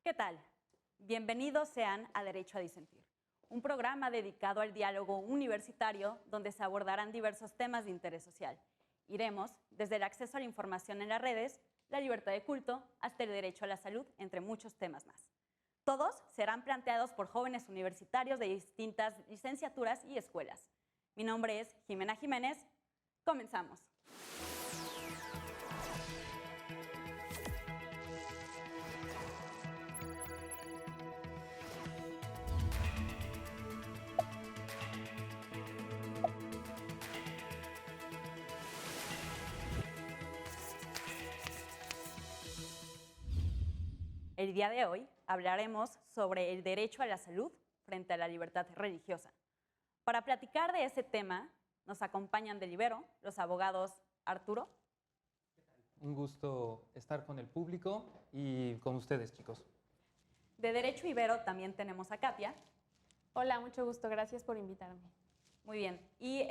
¿Qué tal? Bienvenidos sean a Derecho a Disentir, un programa dedicado al diálogo universitario donde se abordarán diversos temas de interés social. Iremos desde el acceso a la información en las redes, la libertad de culto, hasta el derecho a la salud, entre muchos temas más. Todos serán planteados por jóvenes universitarios de distintas licenciaturas y escuelas. Mi nombre es Jimena Jiménez. Comenzamos. El día de hoy hablaremos sobre el derecho a la salud frente a la libertad religiosa. Para platicar de ese tema, nos acompañan del Ibero los abogados Arturo. Un gusto estar con el público y con ustedes, chicos. De Derecho Ibero también tenemos a Katia. Hola, mucho gusto, gracias por invitarme. Muy bien. Y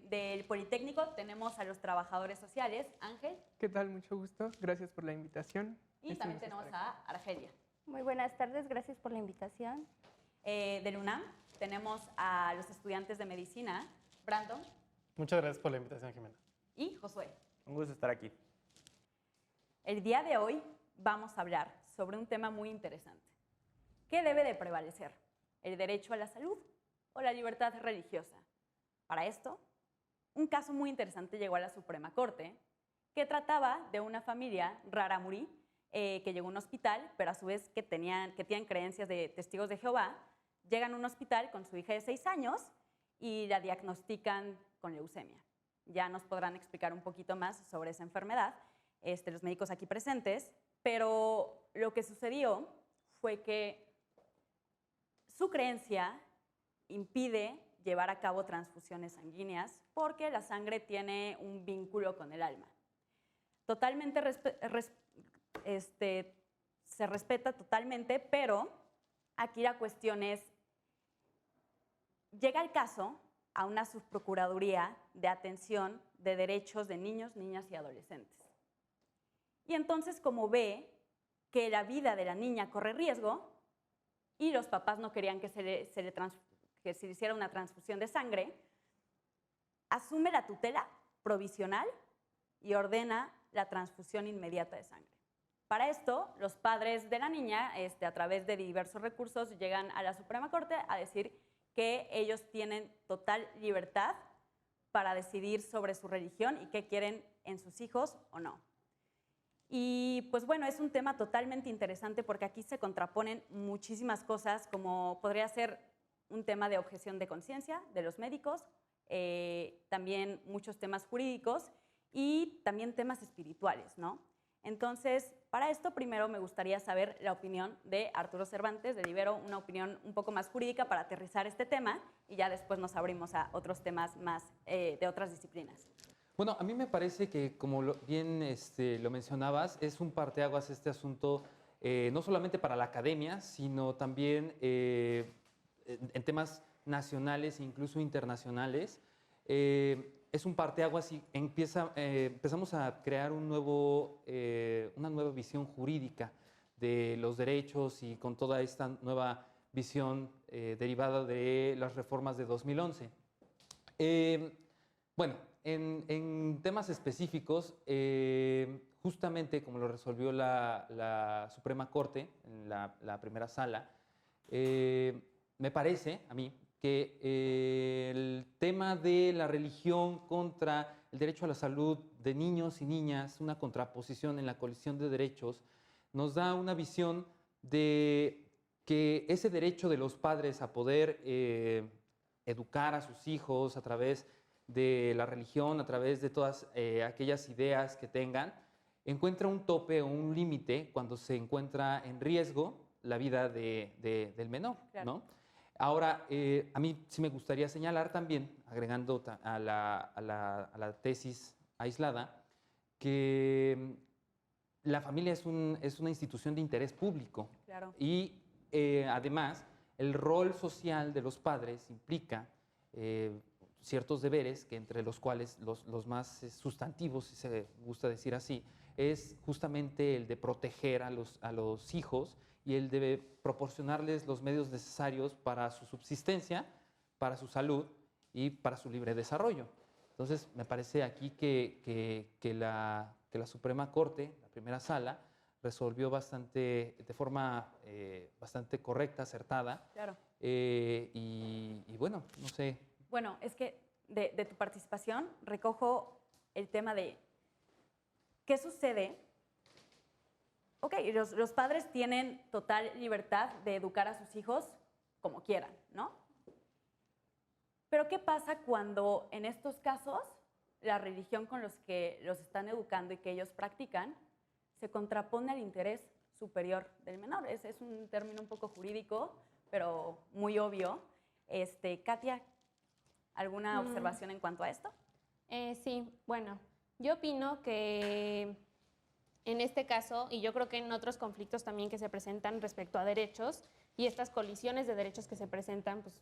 del Politécnico tenemos a los trabajadores sociales, Ángel. ¿Qué tal? Mucho gusto, gracias por la invitación. Y también tenemos a Argelia. Muy buenas tardes, gracias por la invitación. Del UNAM tenemos a los estudiantes de medicina, Brandon. Muchas gracias por la invitación, Jimena. Y Josué. Un gusto estar aquí. El día de hoy vamos a hablar sobre un tema muy interesante. ¿Qué debe de prevalecer? ¿El derecho a la salud o la libertad religiosa? Para esto, un caso muy interesante llegó a la Suprema Corte que trataba de una familia rarámuri que llegó a un hospital, pero a su vez que tienen creencias de testigos de Jehová, llegan a un hospital con su hija de 6 años y la diagnostican con leucemia. Ya nos podrán explicar un poquito más sobre esa enfermedad, los médicos aquí presentes, pero lo que sucedió fue que su creencia impide llevar a cabo transfusiones sanguíneas porque la sangre tiene un vínculo con el alma. Totalmente se respeta totalmente, pero aquí la cuestión es, llega el caso a una subprocuraduría de atención de derechos de niños, niñas y adolescentes. Y entonces, como ve que la vida de la niña corre riesgo y los papás no querían que se le hiciera una transfusión de sangre, asume la tutela provisional y ordena la transfusión inmediata de sangre. Para esto, los padres de la niña, a través de diversos recursos, llegan a la Suprema Corte a decir que ellos tienen total libertad para decidir sobre su religión y qué quieren en sus hijos o no. Y pues bueno, es un tema totalmente interesante porque aquí se contraponen muchísimas cosas, como podría ser un tema de objeción de conciencia de los médicos, también muchos temas jurídicos y también temas espirituales, ¿no? Entonces, para esto primero me gustaría saber la opinión de Arturo Cervantes, de Ibero, una opinión un poco más jurídica para aterrizar este tema y ya después nos abrimos a otros temas más de otras disciplinas. Bueno, a mí me parece que, como bien lo mencionabas, es un parteaguas este asunto, no solamente para la academia, sino también en temas nacionales e incluso internacionales. Es un parteaguas y empezamos a crear una nueva visión jurídica de los derechos y con toda esta nueva visión derivada de las reformas de 2011. Bueno, en temas específicos, justamente como lo resolvió la Suprema Corte en la primera sala, me parece a mí que el tema de la religión contra el derecho a la salud de niños y niñas, una contraposición en la colisión de derechos, nos da una visión de que ese derecho de los padres a poder educar a sus hijos a través de la religión, a través de todas aquellas ideas que tengan, encuentra un tope o un límite cuando se encuentra en riesgo la vida del menor, claro, ¿no? Ahora, a mí sí me gustaría señalar también, agregando a la tesis aislada, que la familia es una institución de interés público. Claro. Y además, el rol social de los padres implica ciertos deberes, que entre los cuales los más sustantivos, si se gusta decir así, es justamente el de proteger a los hijos y el de proporcionarles los medios necesarios para su subsistencia, para su salud y para su libre desarrollo. Entonces, me parece aquí que la Suprema Corte, la primera sala, resolvió de forma bastante correcta, acertada. Claro. Y bueno, no sé. Bueno, es que de tu participación recojo el tema de qué sucede. Ok, los padres tienen total libertad de educar a sus hijos como quieran, ¿no? Pero ¿qué pasa cuando en estos casos la religión con los que los están educando y que ellos practican se contrapone al interés superior del menor? Es un término un poco jurídico, pero muy obvio. Katia, ¿alguna observación en cuanto a esto? Sí, bueno, yo opino que en este caso, y yo creo que en otros conflictos también que se presentan respecto a derechos y estas colisiones de derechos que se presentan pues,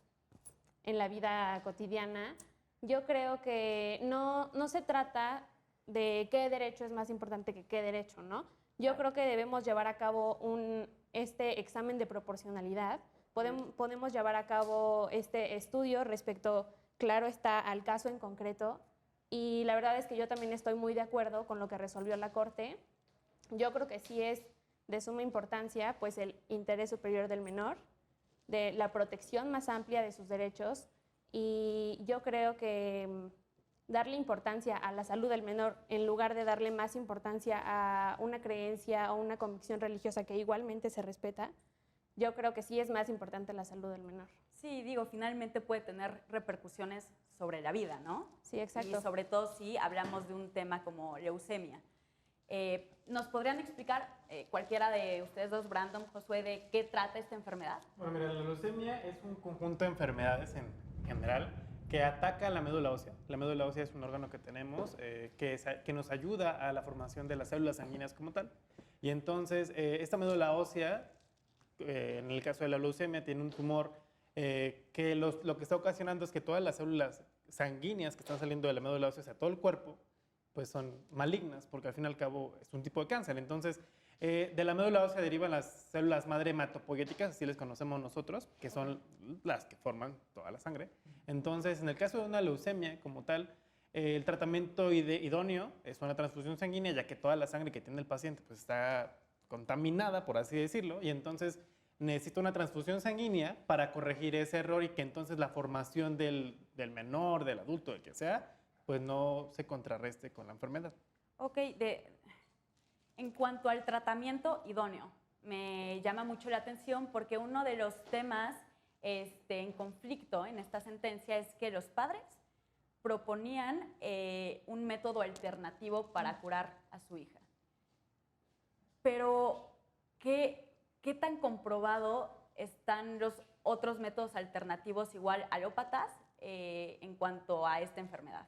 en la vida cotidiana, yo creo que no se trata de qué derecho es más importante que qué derecho, ¿no? Yo creo que debemos llevar a cabo este examen de proporcionalidad, podemos llevar a cabo este estudio respecto, claro está, al caso en concreto, y la verdad es que yo también estoy muy de acuerdo con lo que resolvió la Corte. Yo creo que sí es de suma importancia pues, el interés superior del menor, de la protección más amplia de sus derechos, y yo creo que darle importancia a la salud del menor en lugar de darle más importancia a una creencia o una convicción religiosa que igualmente se respeta, yo creo que sí es más importante la salud del menor. Sí, digo, finalmente puede tener repercusiones sobre la vida, ¿no? Sí, exacto. Y sobre todo si hablamos de un tema como leucemia. ¿Nos podrían explicar cualquiera de ustedes dos, Brandon, Josué, de qué trata esta enfermedad? Bueno, mira, la leucemia es un conjunto de enfermedades en general que ataca la médula ósea. La médula ósea es un órgano que tenemos que nos ayuda a la formación de las células sanguíneas como tal. Y entonces, esta médula ósea, en el caso de la leucemia, tiene un tumor que lo que está ocasionando es que todas las células sanguíneas que están saliendo de la médula ósea hacia todo el cuerpo, pues son malignas, porque al fin y al cabo es un tipo de cáncer. Entonces, de la médula ósea derivan las células madre hematopoyéticas, así les conocemos nosotros, que son las que forman toda la sangre. Entonces, en el caso de una leucemia como tal, el tratamiento idóneo es una transfusión sanguínea, ya que toda la sangre que tiene el paciente pues, está contaminada, por así decirlo, y entonces necesita una transfusión sanguínea para corregir ese error y que entonces la formación del menor, del adulto, del que sea, pues no se contrarreste con la enfermedad. Ok, en cuanto al tratamiento idóneo, me llama mucho la atención porque uno de los temas en conflicto en esta sentencia es que los padres proponían un método alternativo para curar a su hija. Pero, ¿qué tan comprobado están los otros métodos alternativos igual alópatas en cuanto a esta enfermedad?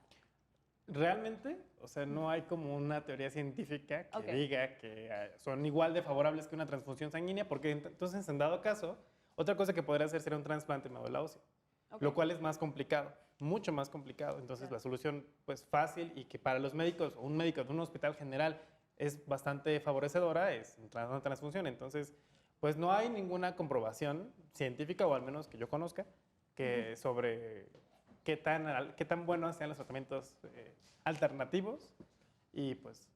Realmente, o sea, no hay como una teoría científica que Ok. diga que son igual de favorables que una transfusión sanguínea, porque entonces, en dado caso, otra cosa que podría hacer sería un trasplante de médula ósea, Ok. lo cual es más complicado, mucho más complicado. Entonces, Claro. la solución, pues fácil y que para los médicos o un médico de un hospital general es bastante favorecedora es una transfusión. Entonces, pues no hay ninguna comprobación científica, o al menos que yo conozca, que sobre qué tan buenos sean los tratamientos alternativos y pues...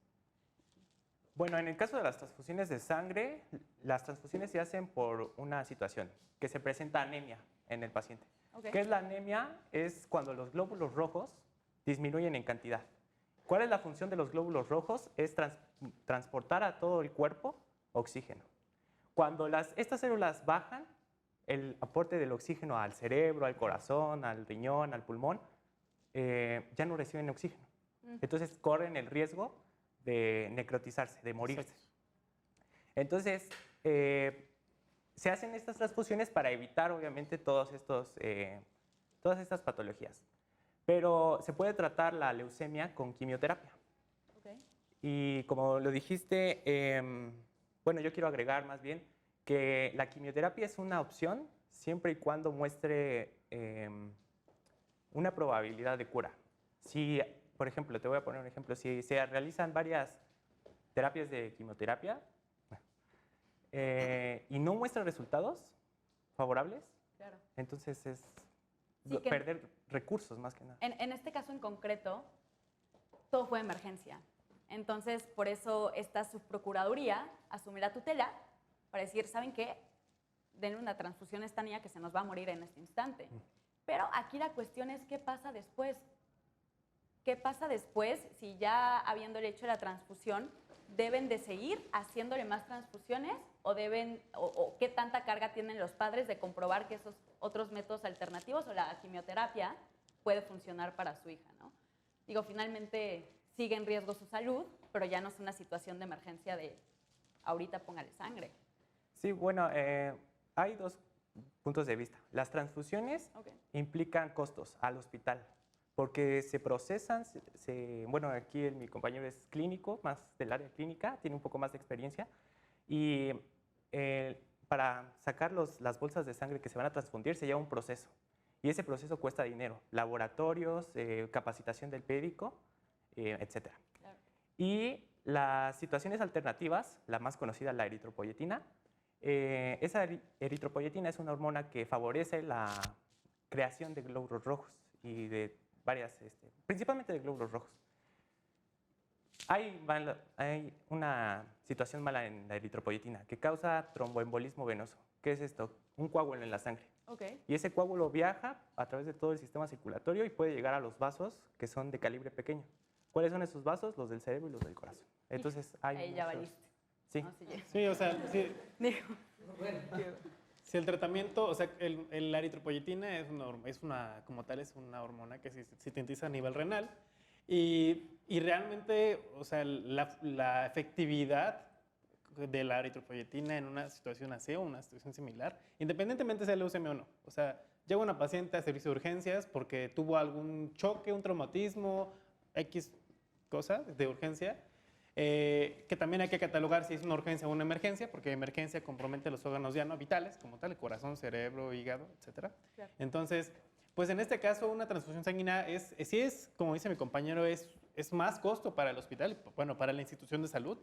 Bueno, en el caso de las transfusiones de sangre, las transfusiones se hacen por una situación, que se presenta anemia en el paciente. Ok. ¿Qué es la anemia? Es cuando los glóbulos rojos disminuyen en cantidad. ¿Cuál es la función de los glóbulos rojos? Es transportar a todo el cuerpo oxígeno. Cuando estas células bajan, el aporte del oxígeno al cerebro, al corazón, al riñón, al pulmón, ya no reciben oxígeno. Entonces corren el riesgo de necrotizarse, de morirse. Entonces, se hacen estas transfusiones para evitar, obviamente, todas estas patologías. Pero se puede tratar la leucemia con quimioterapia. Ok. Y como lo dijiste, bueno, yo quiero agregar más bien que la quimioterapia es una opción siempre y cuando muestre una probabilidad de cura. Si, por ejemplo, te voy a poner un ejemplo, si se realizan varias terapias de quimioterapia y no muestran resultados favorables, Claro. entonces es Sí, que- perder recursos más que nada. En este caso en concreto, todo fue emergencia. Entonces, por eso esta subprocuraduría asume la tutela para decir, ¿saben qué? Denle una transfusión a esta niña que se nos va a morir en este instante. Pero aquí la cuestión es, ¿qué pasa después? ¿Qué pasa después si ya habiéndole hecho la transfusión, deben de seguir haciéndole más transfusiones o qué tanta carga tienen los padres de comprobar que esos otros métodos alternativos o la quimioterapia puede funcionar para su hija, ¿no? Digo, finalmente sigue en riesgo su salud, pero ya no es una situación de emergencia de ahorita póngale sangre. Sí, bueno, hay dos puntos de vista. Las transfusiones Ok. implican costos al hospital, porque se procesan, bueno, aquí mi compañero es clínico, más del área clínica, tiene un poco más de experiencia, y para sacar las bolsas de sangre que se van a transfundir se lleva un proceso, y ese proceso cuesta dinero, laboratorios, capacitación del médico, etc. Claro. Y las situaciones alternativas, la más conocida, la eritropoyetina, esa eritropoyetina es una hormona que favorece la creación de glóbulos rojos y de varias, principalmente de glóbulos rojos. Hay una situación mala en la eritropoyetina que causa tromboembolismo venoso. ¿Qué es esto? Un coágulo en la sangre. Ok. Y ese coágulo viaja a través de todo el sistema circulatorio y puede llegar a los vasos que son de calibre pequeño. ¿Cuáles son esos vasos? Los del cerebro y los del corazón. Entonces hay Ahí ya muchos- valiste. Sí. ¿no? Sí, ya. Sí, o sea, sí, Digo, si el tratamiento, o sea, la eritropoyetina como tal, es una hormona que se sintetiza a nivel renal y realmente, o sea, la efectividad de la eritropoyetina en una situación así o una situación similar, independientemente sea leucemia o no. O sea, llega una paciente a servicio de urgencias porque tuvo algún choque, un traumatismo, X cosa de urgencia, que también hay que catalogar si es una urgencia o una emergencia, porque emergencia compromete los órganos ya no vitales, como tal, el corazón, cerebro, hígado, etc. Claro. Entonces, pues en este caso una transfusión sanguínea sí es, como dice mi compañero, es más costo para el hospital, bueno, para la institución de salud,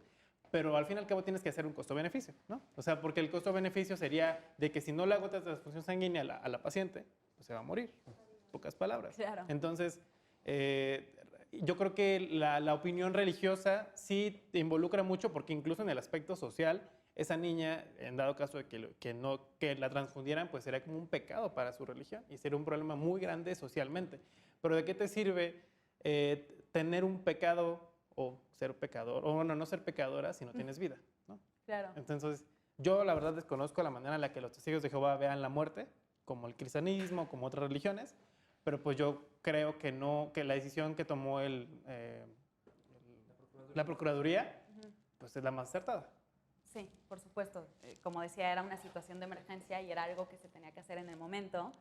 pero al fin y al cabo tienes que hacer un costo-beneficio, ¿no? O sea, porque el costo-beneficio sería de que si no le hago esta transfusión sanguínea a la paciente, pues se va a morir, en pocas palabras. Claro. Entonces, yo creo que la opinión religiosa sí te involucra mucho porque incluso en el aspecto social, esa niña, en dado caso de que la transfundieran, pues sería como un pecado para su religión y sería un problema muy grande socialmente. Pero ¿de qué te sirve tener un pecado o ser pecador, o bueno, no ser pecadora si no tienes vida, ¿no? claro. Entonces, yo la verdad desconozco la manera en la que los testigos de Jehová vean la muerte, como el cristianismo, como otras religiones, pero pues yo creo que no, que la decisión que tomó la Procuraduría, pues es la más acertada. Sí, por supuesto. Como decía, era una situación de emergencia y era algo que se tenía que hacer en el momento.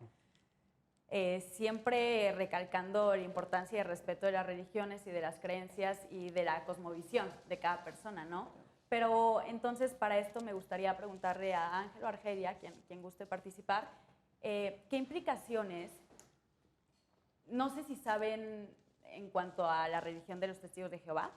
Siempre recalcando la importancia y el respeto de las religiones y de las creencias y de la cosmovisión de cada persona, ¿no? Pero entonces para esto me gustaría preguntarle a Ángel o Argelia, quien guste participar, ¿qué implicaciones, no sé si saben en cuanto a la religión de los testigos de Jehová,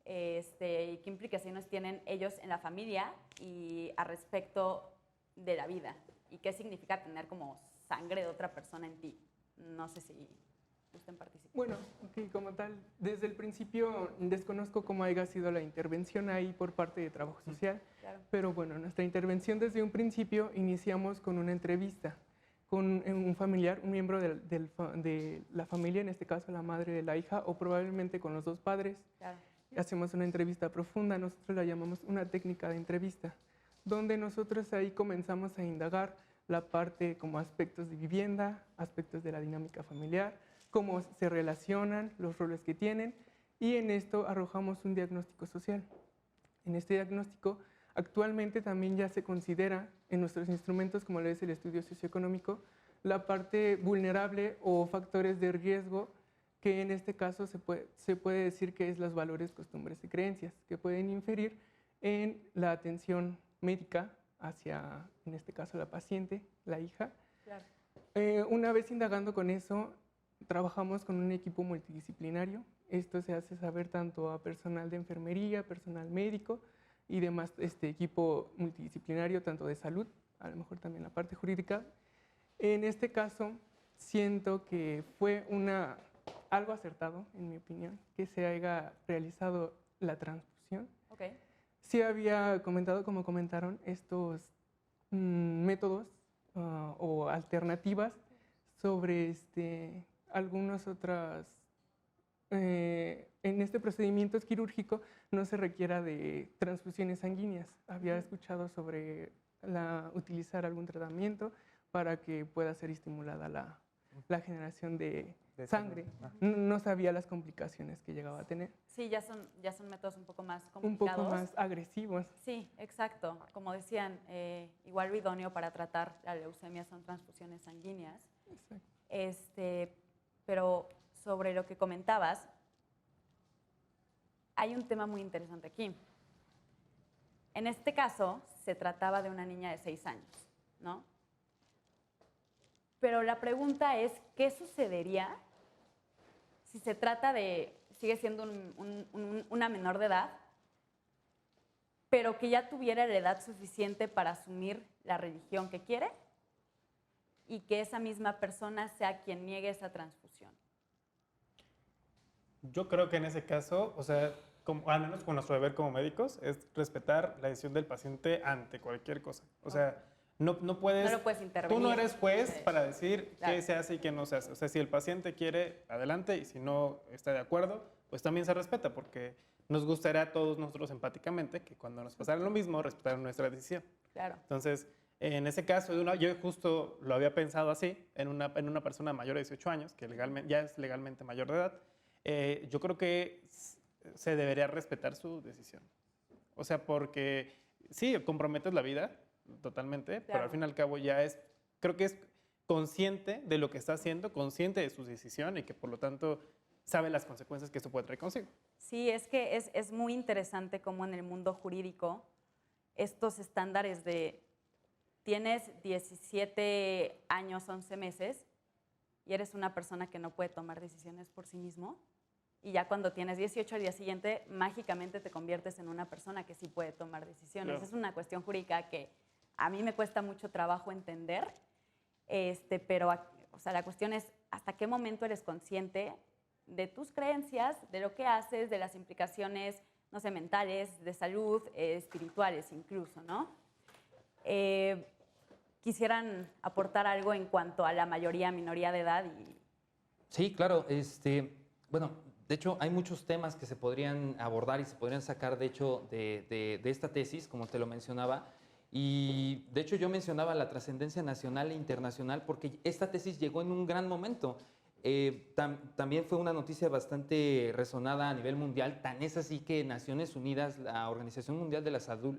qué implicaciones tienen ellos en la familia y a respecto de la vida? ¿Y qué significa tener como sangre de otra persona en ti? No sé si gusten participar. Bueno, ok, como tal, desde el principio desconozco cómo haya sido la intervención ahí por parte de trabajo social, Claro. pero bueno, nuestra intervención desde un principio iniciamos con una entrevista con un familiar, un miembro de la familia, en este caso la madre de la hija, o probablemente con los dos padres. Claro. Hacemos una entrevista profunda, nosotros la llamamos una técnica de entrevista, donde nosotros ahí comenzamos a indagar la parte como aspectos de vivienda, aspectos de la dinámica familiar, cómo se relacionan, los roles que tienen, y en esto arrojamos un diagnóstico social. En este diagnóstico actualmente también ya se considera en nuestros instrumentos, como lo es el estudio socioeconómico, la parte vulnerable o factores de riesgo, que en este caso se puede decir que es los valores, costumbres y creencias, que pueden inferir en la atención médica hacia, en este caso, la paciente, la hija. Claro. Una vez indagando con eso, trabajamos con un equipo multidisciplinario. Esto se hace saber tanto a personal de enfermería, personal médico y demás equipo multidisciplinario, tanto de salud, a lo mejor también la parte jurídica. En este caso, siento que fue algo acertado, en mi opinión, que se haya realizado la transfusión. Ok. Sí había comentado, como comentaron, estos métodos o alternativas sobre algunas otras. En este procedimiento quirúrgico no se requiera de transfusiones sanguíneas. Había escuchado sobre utilizar algún tratamiento para que pueda ser estimulada la generación de sangre. No sabía las complicaciones que llegaba a tener. Sí, ya son métodos un poco más Un complicados. poco más agresivos. Sí, exacto. Como decían, igual lo idóneo para tratar la leucemia son transfusiones sanguíneas. Exacto. Pero sobre lo que comentabas, hay un tema muy interesante aquí. En este caso, se trataba de una niña de 6 años, ¿no? Pero la pregunta es, ¿qué sucedería si se trata de, sigue siendo una menor de edad, pero que ya tuviera la edad suficiente para asumir la religión que quiere y que esa misma persona sea quien niegue esa transfusión? Yo creo que en ese caso, o sea, al menos con nuestro deber como médicos, es respetar la decisión del paciente ante cualquier cosa. O sea, no puedes... No lo puedes intervenir. Tú no eres juez para decir Claro. qué se hace y qué no se hace. O sea, si el paciente quiere, adelante, y si no está de acuerdo, pues también se respeta, porque nos gustaría a todos nosotros empáticamente que cuando nos pasara lo mismo, respetaran nuestra decisión. Claro. Entonces, en ese caso, yo justo lo había pensado así, en una persona mayor de 18 años, que ya es legalmente mayor de edad. Yo creo que se debería respetar su decisión. O sea, porque sí, comprometes la vida totalmente, Claro. pero al fin y al cabo creo que es consciente de lo que está haciendo, consciente de su decisión y que por lo tanto sabe las consecuencias que esto puede traer consigo. Sí, es que es muy interesante cómo en el mundo jurídico estos estándares de tienes 17 años, 11 meses y eres una persona que no puede tomar decisiones por sí mismo, y ya cuando tienes 18 al día siguiente, mágicamente te conviertes en una persona que sí puede tomar decisiones. Claro. Es una cuestión jurídica que a mí me cuesta mucho trabajo entender, pero o sea, la cuestión es hasta qué momento eres consciente de tus creencias, de lo que haces, de las implicaciones, no sé, mentales, de salud, espirituales incluso, ¿no? ¿Quisieran aportar algo en cuanto a la mayoría, minoría de edad? Sí, claro. Bueno, de hecho, hay muchos temas que se podrían abordar y se podrían sacar, de hecho, de esta tesis, como te lo mencionaba. Y, de hecho, yo mencionaba la trascendencia nacional e internacional porque esta tesis llegó en un gran momento. También fue una noticia bastante resonada a nivel mundial. Tan es así que Naciones Unidas, la Organización Mundial de la Salud,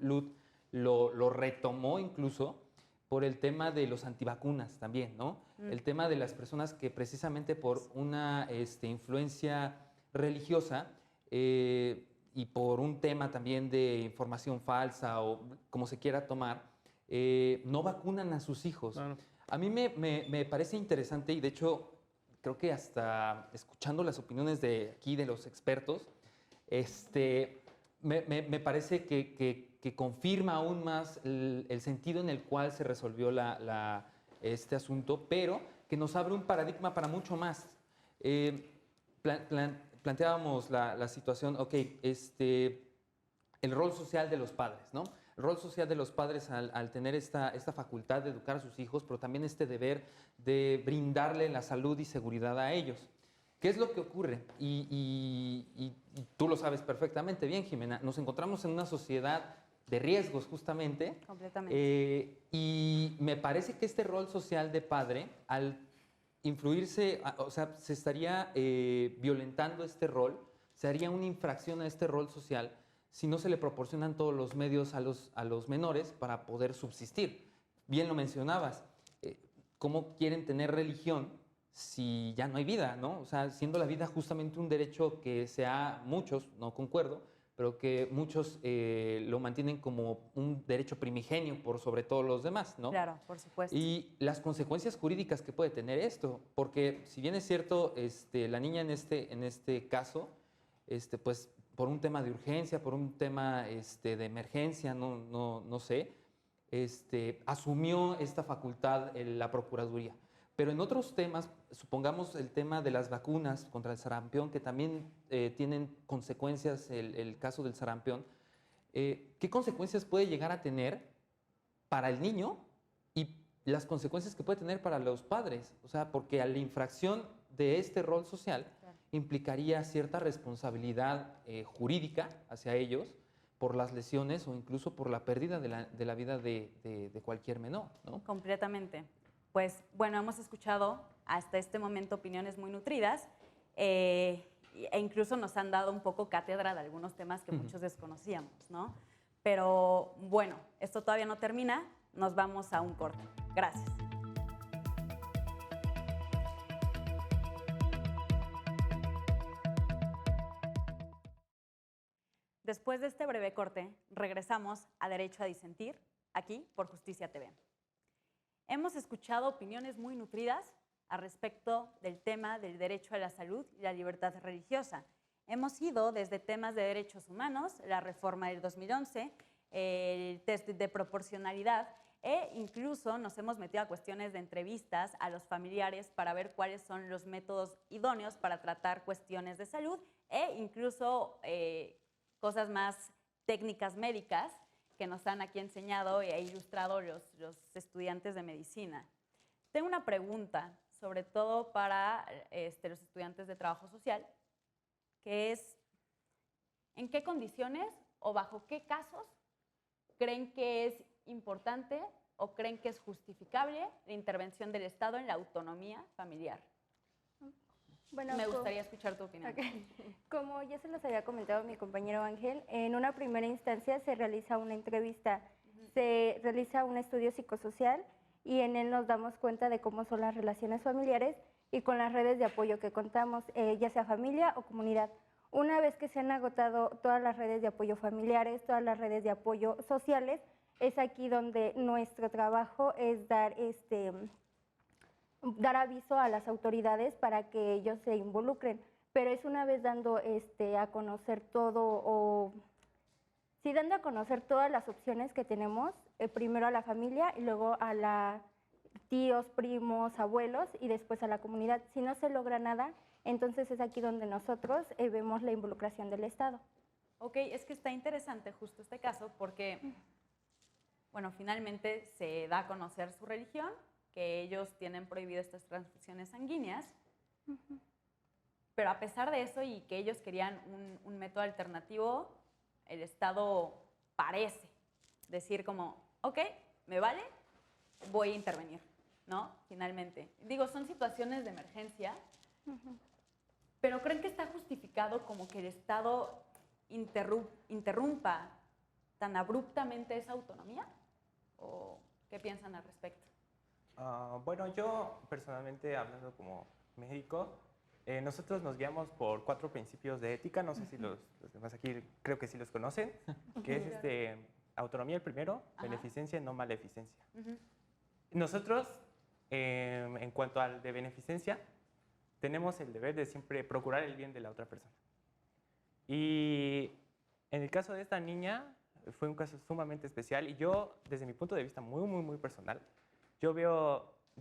lo retomó incluso por el tema de los antivacunas también, ¿no? El tema de las personas que precisamente por una influencia religiosa y por un tema también de información falsa o como se quiera tomar, no vacunan a sus hijos. Claro. A mí me parece interesante y de hecho creo que hasta escuchando las opiniones de aquí de los expertos, me parece que confirma aún más el sentido en el cual se resolvió este asunto, pero que nos abre un paradigma para mucho más. Planteábamos la situación, ok, el rol social de los padres, ¿no? El rol social de los padres al tener esta facultad de educar a sus hijos, pero también este deber de brindarle la salud y seguridad a ellos. ¿Qué es lo que ocurre? Y tú lo sabes perfectamente bien, Jimena. Nos encontramos en una sociedad de riesgos, justamente. Completamente. Y me parece que este rol social de padre, al influirse, o sea, se estaría violentando este rol, se haría una infracción a este rol social si no se le proporcionan todos los medios a los menores para poder subsistir. Bien lo mencionabas, ¿cómo quieren tener religión si ya no hay vida, ¿no? O sea, siendo la vida justamente un derecho que muchos, no concuerdo, pero que muchos lo mantienen como un derecho primigenio por sobre todos los demás, ¿no? Claro, por supuesto. Y las consecuencias jurídicas que puede tener esto, porque si bien es cierto, la niña en este caso, pues por un tema de urgencia, por un tema de emergencia, no sé, asumió esta facultad la Procuraduría. Pero en otros temas, supongamos el tema de las vacunas contra el sarampión, que también tienen consecuencias, el caso del sarampión, ¿qué consecuencias puede llegar a tener para el niño y las consecuencias que puede tener para los padres? O sea, porque a la infracción de este rol social implicaría cierta responsabilidad jurídica hacia ellos por las lesiones o incluso por la pérdida de la vida de cualquier menor, ¿no? Completamente. Pues bueno, hemos escuchado hasta este momento opiniones muy nutridas e incluso nos han dado un poco cátedra de algunos temas que muchos desconocíamos, ¿no? Pero bueno, esto todavía no termina, nos vamos a un corte. Gracias. Después de este breve corte, regresamos a Derecho a Disentir, aquí por Justicia TV. Hemos escuchado opiniones muy nutridas al respecto del tema del derecho a la salud y la libertad religiosa. Hemos ido desde temas de derechos humanos, la reforma del 2011, el test de proporcionalidad e incluso nos hemos metido a cuestiones de entrevistas a los familiares para ver cuáles son los métodos idóneos para tratar cuestiones de salud e incluso cosas más técnicas médicas que nos han aquí enseñado e ilustrado los estudiantes de medicina. Tengo una pregunta, sobre todo para los estudiantes de trabajo social, que es, ¿en qué condiciones o bajo qué casos creen que es importante o creen que es justificable la intervención del Estado en la autonomía familiar? Bueno, Me gustaría escuchar tu opinión. Okay. Como ya se los había comentado mi compañero Ángel, en una primera instancia se realiza una entrevista, se realiza un estudio psicosocial y en él nos damos cuenta de cómo son las relaciones familiares y con las redes de apoyo que contamos, ya sea familia o comunidad. Una vez que se han agotado todas las redes de apoyo familiares, todas las redes de apoyo sociales, es aquí donde nuestro trabajo es dar aviso a las autoridades para que ellos se involucren, pero es una vez dando a conocer todo dando a conocer todas las opciones que tenemos, primero a la familia y luego a la tíos, primos, abuelos y después a la comunidad. Si no se logra nada, entonces es aquí donde nosotros vemos la involucración del Estado. Ok, es que está interesante justo este caso porque, bueno, finalmente se da a conocer su religión, que ellos tienen prohibido estas transfusiones sanguíneas, pero a pesar de eso y que ellos querían un método alternativo, el Estado parece decir como, ok, me vale, voy a intervenir, ¿no? Finalmente. Digo, son situaciones de emergencia, pero ¿creen que está justificado como que el Estado interrumpa tan abruptamente esa autonomía? ¿O qué piensan al respecto? Bueno, yo personalmente, hablando como médico, nosotros nos guiamos por 4 principios de ética, no sé si los demás aquí creo que sí los conocen, que es autonomía el primero, beneficencia y no maleficencia. Nosotros, en cuanto al de beneficencia, tenemos el deber de siempre procurar el bien de la otra persona. Y en el caso de esta niña, fue un caso sumamente especial y yo, desde mi punto de vista muy personal, yo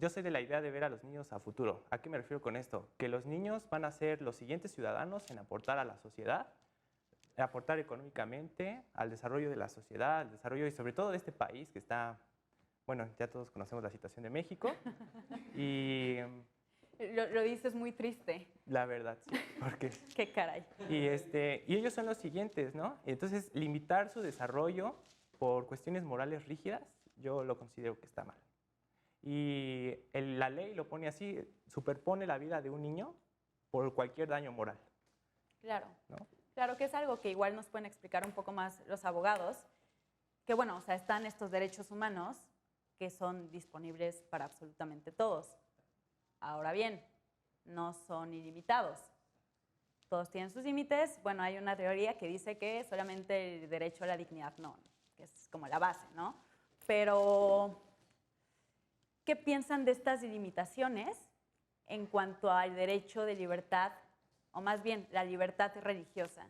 soy de la idea de ver a los niños a futuro. ¿A qué me refiero con esto? Que los niños van a ser los siguientes ciudadanos en aportar a la sociedad, aportar económicamente al desarrollo de la sociedad, al desarrollo y sobre todo de este país que está, bueno, ya todos conocemos la situación de México y... Lo dices muy triste. La verdad, sí, porque... Qué caray. Y ellos son los siguientes, ¿no? Y entonces, limitar su desarrollo por cuestiones morales rígidas, yo lo considero que está mal. Y la ley lo pone así, superpone la vida de un niño por cualquier daño moral. Claro, ¿no? Claro que es algo que igual nos pueden explicar un poco más los abogados, que bueno, o sea, están estos derechos humanos que son disponibles para absolutamente todos. Ahora bien, no son ilimitados. todos tienen sus límites. Bueno, hay una teoría que dice que solamente el derecho a la dignidad no, que es como la base, ¿no? Pero, ¿qué piensan de estas limitaciones en cuanto al derecho de libertad, o más bien la libertad religiosa?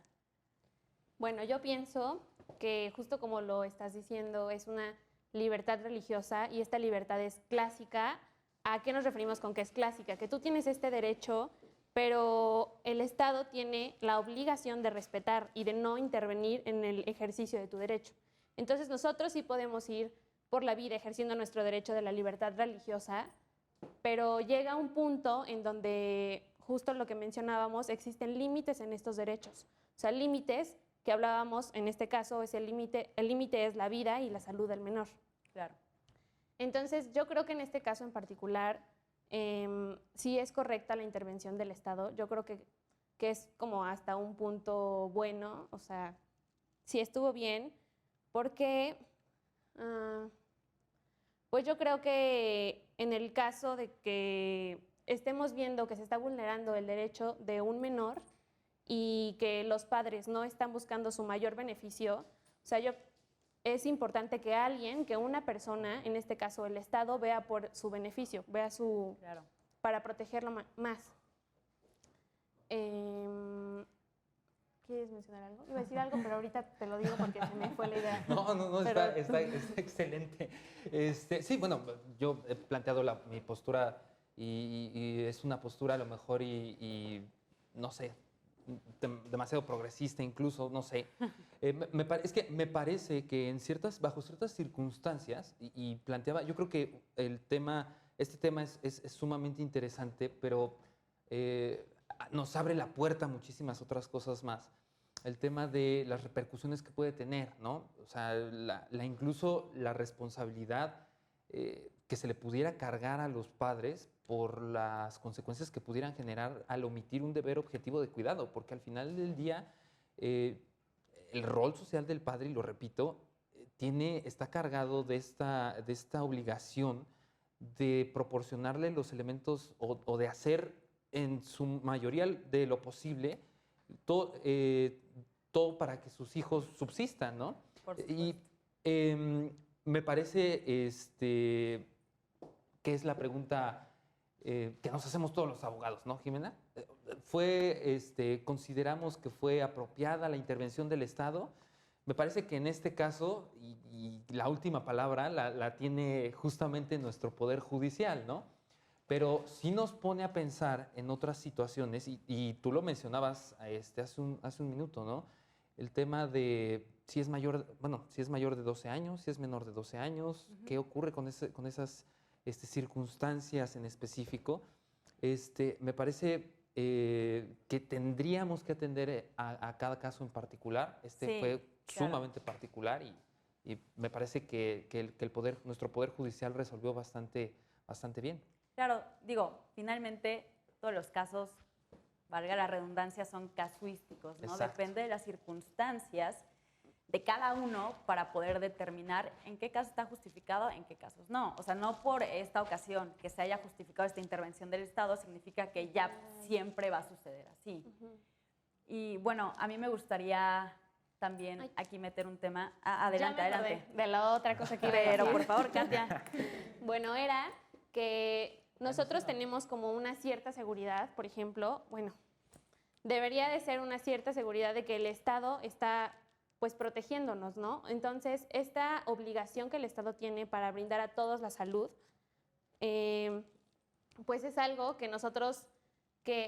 Bueno, yo pienso que justo como lo estás diciendo, es una libertad religiosa y esta libertad es clásica. ¿A qué nos referimos con que es clásica? Que tú tienes este derecho, pero el Estado tiene la obligación de respetar y de no intervenir en el ejercicio de tu derecho. Entonces nosotros sí podemos ir por la vida ejerciendo nuestro derecho de la libertad religiosa, pero llega un punto en donde, justo lo que mencionábamos, existen límites en estos derechos. O sea, límites que hablábamos en este caso es el límite es la vida y la salud del menor. Claro. Entonces, yo creo que en este caso en particular, sí es correcta la intervención del Estado. Yo creo que es como hasta un punto bueno, o sea, sí estuvo bien, porque pues yo creo que en el caso de que estemos viendo que se está vulnerando el derecho de un menor y que los padres no están buscando su mayor beneficio, o sea, es importante que alguien, que una persona, en este caso el Estado, vea por su beneficio, vea su... Claro. Para protegerlo más. ¿Quieres mencionar algo? Iba a decir algo, pero ahorita te lo digo porque se me fue la idea. No, Pero- está excelente. Sí, bueno, yo he planteado mi postura y es una postura a lo mejor y no sé, demasiado progresista incluso, no sé. Es que me parece que bajo ciertas circunstancias, y planteaba, yo creo que este tema es sumamente interesante, pero nos abre la puerta a muchísimas otras cosas más. El tema de las repercusiones que puede tener, ¿no? O sea, incluso la responsabilidad que se le pudiera cargar a los padres por las consecuencias que pudieran generar al omitir un deber objetivo de cuidado, porque al final del día el rol social del padre, y lo repito, está cargado de esta obligación de proporcionarle los elementos o de hacer en su mayoría de lo posible todo para que sus hijos subsistan, ¿no? Por Y supuesto. me parece que es la pregunta que nos hacemos todos los abogados, ¿no, Jimena? ¿Consideramos que fue apropiada la intervención del Estado? Me parece que en este caso, y la última palabra la tiene justamente nuestro Poder Judicial, ¿no? Pero sí nos pone a pensar en otras situaciones, y tú lo mencionabas hace un minuto, ¿no? El tema de si es mayor de 12 años, si es menor de 12 años, qué ocurre con esas circunstancias en específico. Me parece que tendríamos que atender a cada caso en particular. Sí, Fue claro. sumamente particular y me parece que nuestro Poder Judicial resolvió bastante bien. Claro, digo, finalmente todos los casos, valga la redundancia, son casuísticos, ¿no? Exacto. Depende de las circunstancias de cada uno para poder determinar en qué caso está justificado, en qué casos no. O sea, no por esta ocasión que se haya justificado esta intervención del Estado significa que ya siempre va a suceder así. Y bueno, a mí me gustaría también aquí meter un tema. Adelante, Ya me acordé adelante. de la otra cosa que iba a Pero decir. por favor, Katia. Bueno, era que nosotros tenemos como una cierta seguridad, por ejemplo, bueno, debería de ser una cierta seguridad de que el Estado está pues protegiéndonos, ¿no? Entonces, esta obligación que el Estado tiene para brindar a todos la salud, pues es algo que nosotros,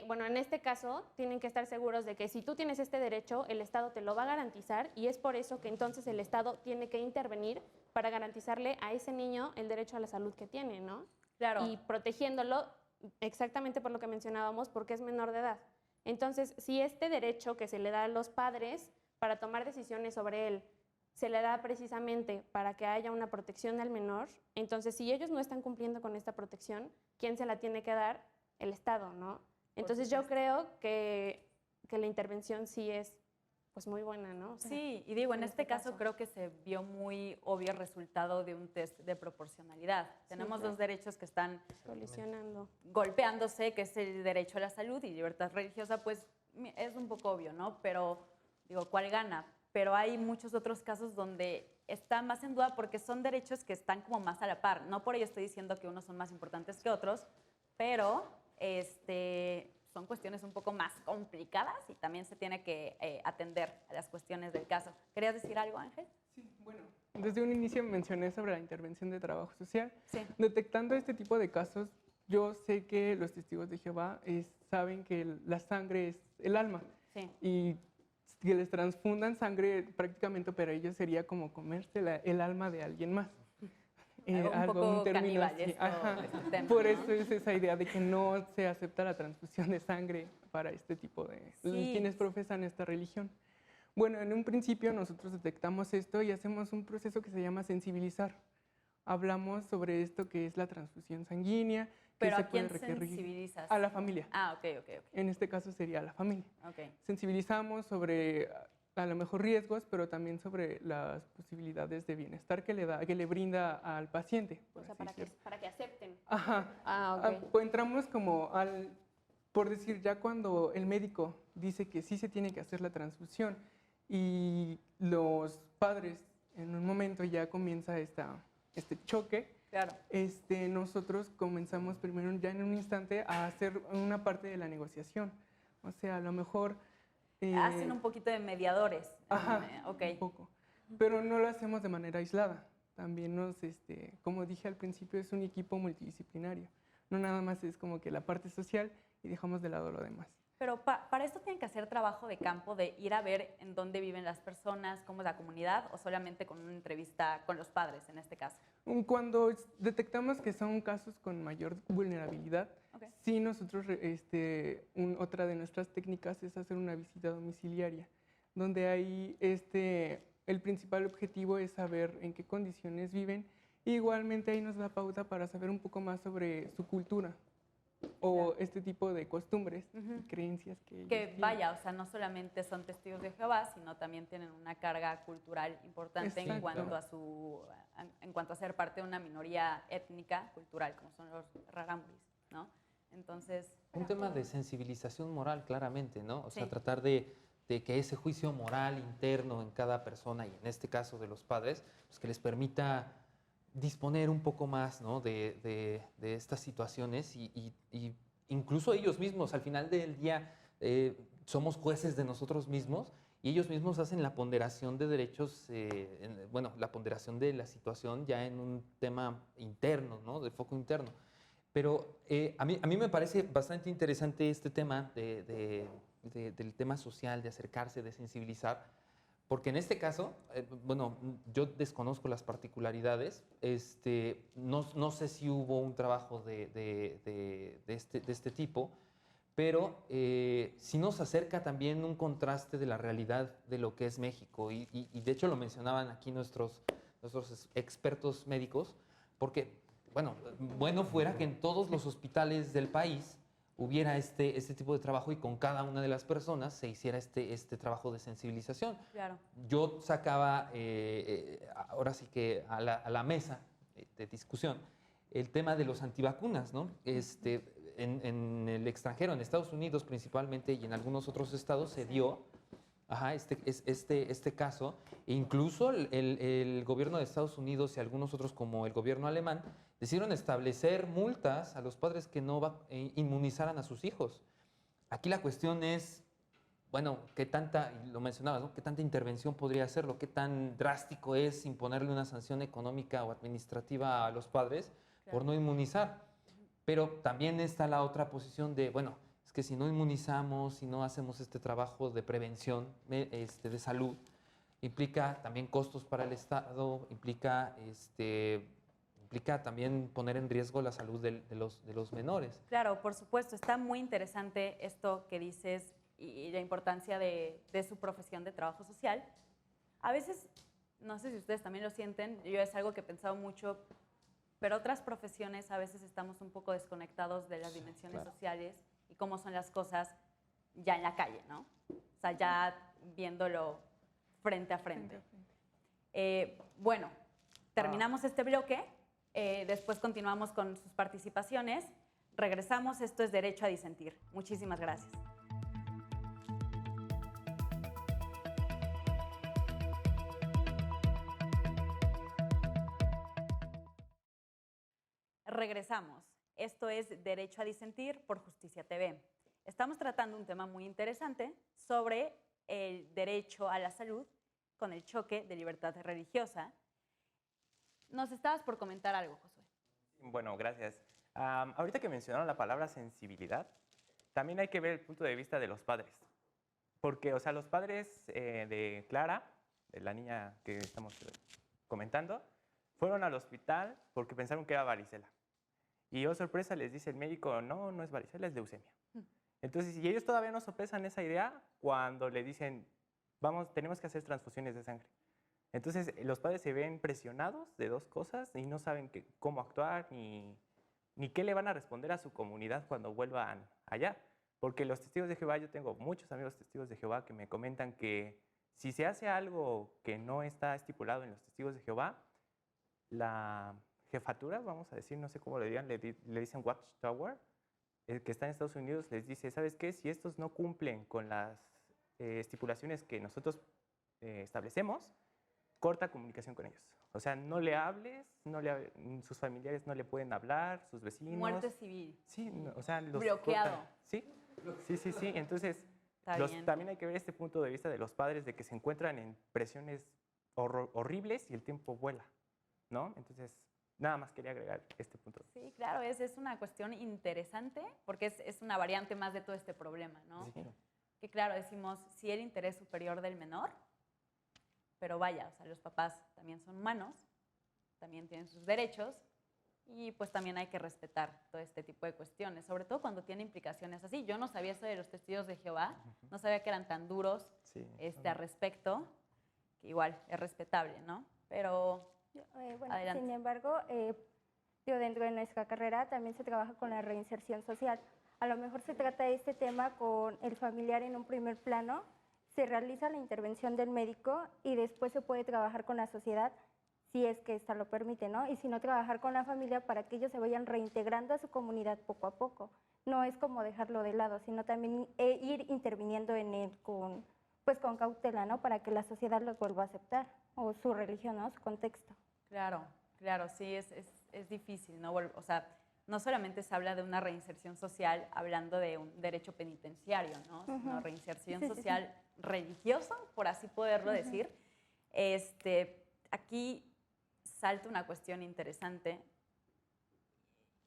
bueno, en este caso, tienen que estar seguros de que si tú tienes este derecho, el Estado te lo va a garantizar y es por eso que entonces el Estado tiene que intervenir para garantizarle a ese niño el derecho a la salud que tiene, ¿no? Claro. Y protegiéndolo exactamente por lo que mencionábamos, porque es menor de edad. Entonces, si este derecho que se le da a los padres para tomar decisiones sobre él se le da precisamente para que haya una protección al menor, entonces si ellos no están cumpliendo con esta protección, ¿quién se la tiene que dar? El Estado, ¿no? Entonces yo creo que la intervención sí es pues muy buena, ¿no? O sea, Sí, y digo, en este caso creo que se vio muy obvio el resultado de un test de proporcionalidad. Tenemos claro. dos derechos que están colisionando. golpeándose, que es el derecho a la salud y libertad religiosa, pues es un poco obvio, ¿no? Pero, digo, ¿cuál gana? Pero hay muchos otros casos donde está más en duda porque son derechos que están como más a la par. No por ello estoy diciendo que unos son más importantes que otros, pero son cuestiones un poco más complicadas y también se tiene que atender a las cuestiones del caso. ¿Querías decir algo, Ángel? Sí, bueno, desde un inicio mencioné sobre la intervención de trabajo social. Sí. Detectando este tipo de casos, yo sé que los testigos de Jehová saben que la sangre es el alma. Sí. Y que les transfundan sangre prácticamente para ellos sería como comerse el alma de alguien más. Un poco término así. caníbal Ajá. este tema, Por ¿no? eso es esa idea de que no se acepta la transfusión de sangre para este tipo de Sí. quienes profesan esta religión. Bueno, en un principio nosotros detectamos esto y hacemos un proceso que se llama sensibilizar. Hablamos sobre esto que es la transfusión sanguínea, que ¿Pero se a quién puede requerir sensibilizas? a la familia. Ah, ok, ok, ok. En este caso sería a la familia. Ok. Sensibilizamos sobre a lo mejor riesgos, pero también sobre las posibilidades de bienestar que le brinda al paciente. O por sea, así decirlo. para que acepten. Ajá. Ah, ok. Pues entramos como por decir, ya cuando el médico dice que sí se tiene que hacer la transfusión y los padres en un momento ya comienza este choque, Claro. nosotros comenzamos primero ya en un instante a hacer una parte de la negociación. O sea, a lo mejor... Hacen un poquito de mediadores. Ajá, Ok. un poco. Pero no lo hacemos de manera aislada. También como dije al principio, es un equipo multidisciplinario. No nada más es como que la parte social y dejamos de lado lo demás. Pero para esto tienen que hacer trabajo de campo, de ir a ver en dónde viven las personas, cómo es la comunidad, o solamente con una entrevista con los padres en este caso. Cuando detectamos que son casos con mayor vulnerabilidad, Ok. sí nosotros, otra de nuestras técnicas es hacer una visita domiciliaria, donde ahí el principal objetivo es saber en qué condiciones viven. Igualmente ahí nos da pauta para saber un poco más sobre su cultura o Claro. este tipo de costumbres Ujú. y creencias que ellos Que tienen. vaya, o sea, no solamente son testigos de Jehová, sino también tienen una carga cultural importante en Exacto. cuanto a ser parte de una minoría étnica cultural, como son los rarámuris, ¿no? Entonces, Un tema de sensibilización moral, claramente, ¿no? O sea, Sí. tratar de que ese juicio moral interno en cada persona, y en este caso de los padres, pues que les permita disponer un poco más, ¿no? de estas situaciones y incluso ellos mismos, al final del día, somos jueces de nosotros mismos y ellos mismos hacen la ponderación de derechos, la ponderación de la situación ya en un tema interno, ¿no? De foco interno. Pero a mí me parece bastante interesante este tema del tema social, de acercarse, de sensibilizar, porque en este caso, yo desconozco las particularidades, no sé si hubo un trabajo de este tipo, pero sí nos acerca también un contraste de la realidad de lo que es México, y de hecho lo mencionaban aquí nuestros expertos médicos, porque bueno fuera que en todos los hospitales del país hubiera este tipo de trabajo y con cada una de las personas se hiciera este trabajo de sensibilización. claro. Yo sacaba, ahora sí que a la mesa de discusión, el tema de los antivacunas, ¿no? En el extranjero, en Estados Unidos principalmente y en algunos otros estados se dio este caso. Incluso el gobierno de Estados Unidos y algunos otros como el gobierno alemán decidieron establecer multas a los padres que no inmunizaran a sus hijos. Aquí la cuestión es, qué tanta, y lo mencionabas, ¿no? ¿Qué tanta intervención podría hacerlo? ¿Qué tan drástico es imponerle una sanción económica o administrativa a los padres por no inmunizar? Pero también está la otra posición de, es que si no inmunizamos, si no hacemos este trabajo de prevención de salud, implica también costos para el Estado, implica también poner en riesgo la salud de los menores. Claro, por supuesto, está muy interesante esto que dices y la importancia de su profesión de trabajo social. A veces, no sé si ustedes también lo sienten, yo es algo que he pensado mucho, pero otras profesiones a veces estamos un poco desconectados de las dimensiones claro. sociales y cómo son las cosas ya en la calle, ¿no? O sea, ya viéndolo frente a frente. Terminamos este bloque, después continuamos con sus participaciones, regresamos, esto es Derecho a Disentir. Muchísimas gracias. regresamos. Esto es Derecho a Disentir por Justicia TV. Estamos tratando un tema muy interesante sobre el derecho a la salud con el choque de libertad religiosa. Nos estabas por comentar algo, Josué. Bueno, gracias. Ahorita que mencionaron la palabra sensibilidad, también hay que ver el punto de vista de los padres. Porque, o sea, los padres de Clara, de la niña que estamos comentando, fueron al hospital porque pensaron que era varicela. Y oh, sorpresa, les dice el médico, no, no es varicela, es leucemia. Entonces, y ellos todavía no sopesan esa idea cuando le dicen, vamos, tenemos que hacer transfusiones de sangre. Entonces, los padres se ven presionados de dos cosas y no saben cómo actuar ni qué le van a responder a su comunidad cuando vuelvan allá. Porque los testigos de Jehová, yo tengo muchos amigos testigos de Jehová que me comentan que si se hace algo que no está estipulado en los testigos de Jehová, la jefatura, vamos a decir, no sé cómo le digan, le dicen Watchtower, el que está en Estados Unidos, les dice, ¿sabes qué? Si estos no cumplen con las estipulaciones que nosotros establecemos, corta comunicación con ellos. O sea, no le hables, sus familiares no le pueden hablar, sus vecinos. Muerte civil. Sí, o sea, los bloqueado. cortan. Sí. Entonces, Bien. también hay que ver este punto de vista de los padres de que se encuentran en presiones horribles y el tiempo vuela, ¿no? Entonces, nada más quería agregar este punto. Sí, claro, es una cuestión interesante porque es una variante más de todo este problema, ¿no? Sí. Que claro, decimos, sí el interés superior del menor, pero vaya, o sea, los papás también son humanos, también tienen sus derechos y pues también hay que respetar todo este tipo de cuestiones, sobre todo cuando tiene implicaciones así. Yo no sabía eso de los testigos de Jehová, no sabía que eran tan duros Sí. al respecto, que igual es respetable, ¿no? Pero Bueno, adelante. sin embargo, dentro de nuestra carrera también se trabaja con la reinserción social. A lo mejor se trata este tema con el familiar en un primer plano, se realiza la intervención del médico y después se puede trabajar con la sociedad si es que ésta lo permite, ¿no? Y si no, trabajar con la familia para que ellos se vayan reintegrando a su comunidad poco a poco. No es como dejarlo de lado, sino también ir interviniendo en él con cautela, ¿no? Para que la sociedad lo vuelva a aceptar, o su religión, ¿no? Su contexto. Claro, sí, es difícil, ¿no? O sea, no solamente se habla de una reinserción social hablando de un derecho penitenciario, ¿no? Sino reinserción social religiosa, por así poderlo decir. Aquí salta una cuestión interesante.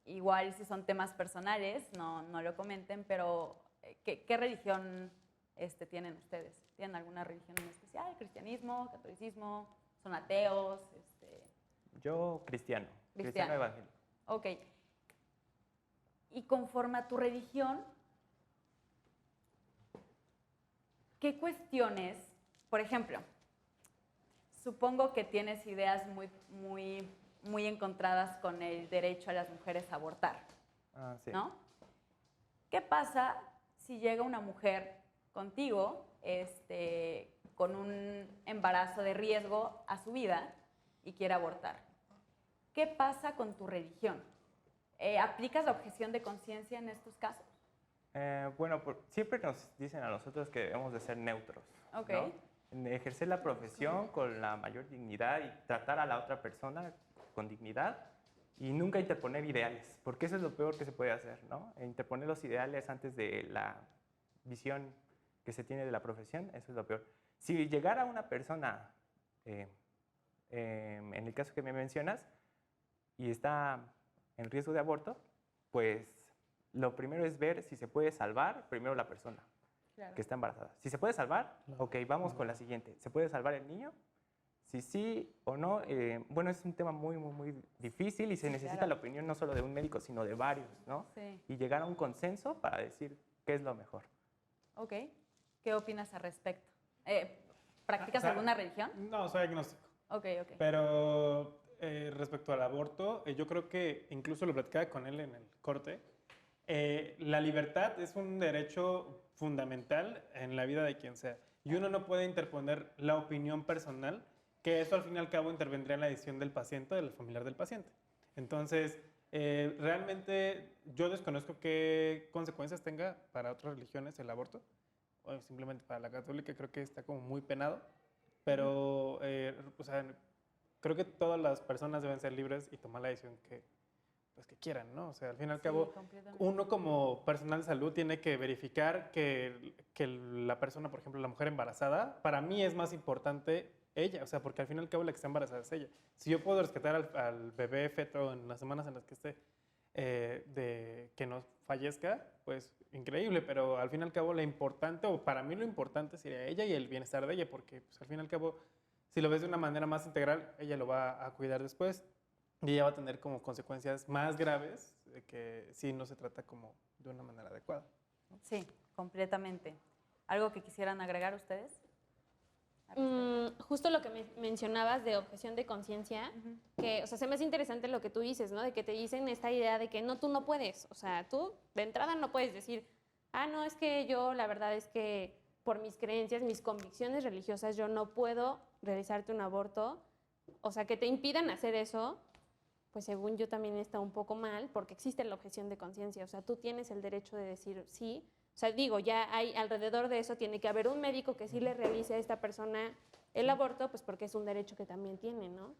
Igual si son temas personales, no lo comenten, pero ¿qué religión tienen ustedes? ¿Tienen alguna religión en especial? ¿Cristianismo, catolicismo? ¿Son ateos? Yo, cristiano evangélico. Ok. Y conforme a tu religión, ¿qué cuestiones, por ejemplo, supongo que tienes ideas muy encontradas con el derecho a las mujeres a abortar, Sí. ¿no? ¿Qué pasa si llega una mujer contigo con un embarazo de riesgo a su vida y quiere abortar? ¿Qué pasa con tu religión? ¿Aplicas la objeción de conciencia en estos casos? Bueno, siempre nos dicen a nosotros que debemos de ser neutros, Ok. ¿no? En ejercer la profesión con la mayor dignidad y tratar a la otra persona con dignidad y nunca interponer ideales, porque eso es lo peor que se puede hacer, ¿no? Interponer los ideales antes de la visión que se tiene de la profesión, eso es lo peor. Si llegara una persona, en el caso que me mencionas, y está en riesgo de aborto, pues lo primero es ver si se puede salvar primero la persona que está embarazada. Si se puede salvar, ok, vamos con la siguiente. ¿Se puede salvar el niño? Si sí o no, bueno, es un tema muy difícil y se necesita la opinión no solo de un médico, sino de varios, ¿no? Sí. Y llegar a un consenso para decir qué es lo mejor. Ok. ¿Qué opinas al respecto? ¿Practicas O sea, alguna religión? No, soy agnóstico. Ok. Pero respecto al aborto, yo creo que incluso lo platicaba con él en el corte. La libertad es un derecho fundamental en la vida de quien sea. Y uno no puede interponer la opinión personal, que eso al fin y al cabo intervendría en la decisión del paciente, del familiar del paciente. Entonces, realmente yo desconozco qué consecuencias tenga para otras religiones el aborto. O simplemente para la católica creo que está como muy penado. Pero, o sea, creo que todas las personas deben ser libres y tomar la decisión pues que quieran, ¿no? O sea, al fin y al Sí, cabo, completamente. uno como personal de salud tiene que verificar que la persona, por ejemplo, la mujer embarazada, para mí es más importante ella, o sea, porque al fin y al cabo la que está embarazada es ella. Si yo puedo rescatar al bebé feto en las semanas en las que esté, de que no fallezca, pues increíble, pero al fin y al cabo lo importante, o para mí lo importante sería ella y el bienestar de ella, porque pues, al fin y al cabo, si lo ves de una manera más integral, ella lo va a cuidar después y ella va a tener como consecuencias más graves que si no se trata como de una manera adecuada. Sí, completamente. ¿Algo que quisieran agregar ustedes? al respecto? Justo lo que mencionabas de objeción de conciencia, Ujú. que, o sea, se me hace interesante lo que tú dices, ¿no? De que te dicen esta idea de que no, tú no puedes. O sea, tú de entrada no puedes decir, no, es que yo, la verdad es que por mis creencias, mis convicciones religiosas, yo no puedo realizarte un aborto. O sea, que te impidan hacer eso, pues según yo también está un poco mal, porque existe la objeción de conciencia. O sea, tú tienes el derecho de decir sí. O sea, digo, ya hay alrededor de eso, tiene que haber un médico que sí le realice a esta persona el aborto, pues porque es un derecho que también tiene, ¿no?